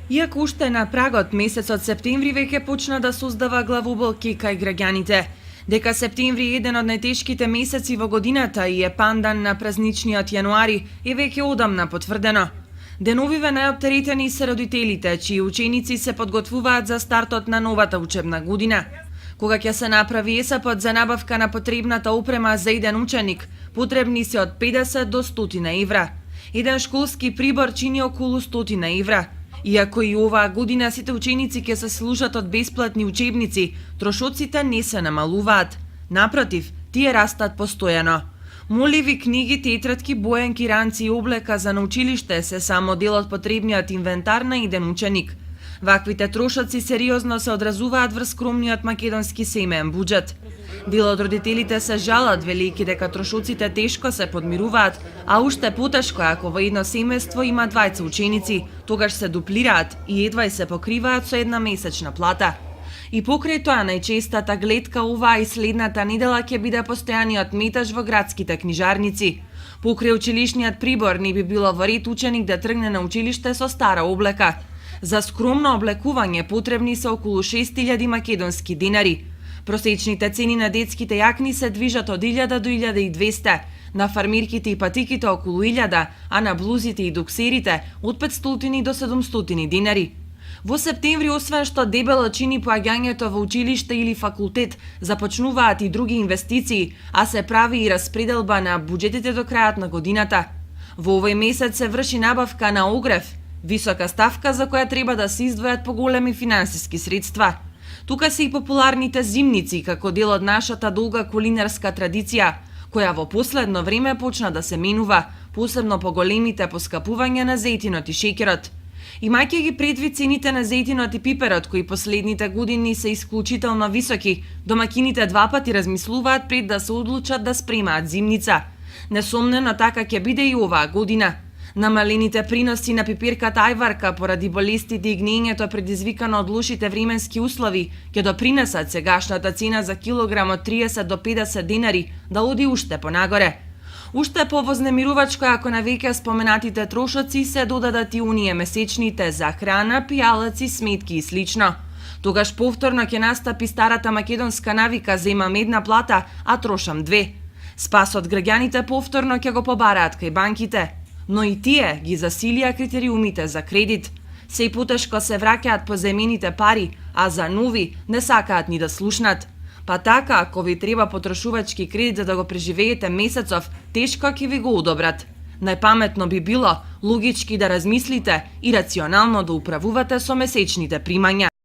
Иако уште на прагот месецот септември веќе почна да создава главоболки кај граѓаните. Дека септември е еден од најтешките месеци во годината и е пандан на празничниот јануари е веќе одамна потврдено. Деновиве најоптеретени се родителите, чии ученици се подготвуваат за стартот на новата учебна година. Кога ќе се направи есапот за набавка на потребната опрема за еден ученик, потребни се од 50 до 100 евра. Еден школски прибор чини околу 100 евра. Иако и оваа година сите ученици ќе се служат од бесплатни учебници, трошоците не се намалуваат. Напротив, тие растат постојано. Моливи книги, тетрадки, боенки, ранци и облека за на училиште се само дел од потребниот инвентар на еден ученик. Ваквите трошоци сериозно се одразуваат врз скромниот македонски семеен буџет. Дел од родителите се жалат, велики дека трошоците тешко се подмируваат, а уште потешко ако во едно семејство има двајца ученици, тогаш се дуплираат и едва се покриваат со една месечна плата. И покрај тоа најчестата гледка оваа и следната недела ќе биде постојаниот метаж во градските книжарници. Покрај училишниот прибор не би било во ред ученик да тргне на училиште со стара облека. За скромно облекување потребни се околу 6000 македонски денари. Просечните цени на детските јакни се движат од 1000 до 1200, на фармирките и патиките околу 1000, а на блузите и доксерите од 500 до 700 денари. Во септември, освен што дебело чини поаѓањето во училиште или факултет, започнуваат и други инвестиции, а се прави и распределба на буџетите до крајот на годината. Во овој месец се врши набавка на огрев, висока ставка за која треба да се издвојат поголеми финансиски средства. Тука се и популарните зимници како дел од нашата долга кулинарска традиција, која во последно време почна да се менува, посебно по големите поскапувања на зејтинот и шеќерот. Имајќи ги предвид цените на зејтинот и пиперот, кои последните години се исклучително високи, домакините два пати размислуваат пред да се одлучат да спремаат зимница. Несомнено така ќе биде и оваа година. Намалените приноси на пиперката ајварка поради болестите и гнењето предизвикано од лошите временски услови ќе допринесат сегашната цена за килограм од 30 до 50 денари да оди уште понагоре. Уште повознемирувачко ако на веќе споменатите трошоци се додадат и оние месечните за храна, пијалаци, сметки и слично. Тогаш повторно ќе настапи старата македонска навика земам една плата, а трошам две. Спасот граѓаните повторно ќе го побараат кај банките. Но и тие ги засилија критериумите за кредит. Се и потешко се враќаат позајмените пари, а за нови не сакаат ни да слушнат. Па така, ако ви треба потрошувачки кредит за да го преживеете месецов, тешко ќе ви го одобрат. Најпаметно би било логички да размислите и рационално да управувате со месечните примања.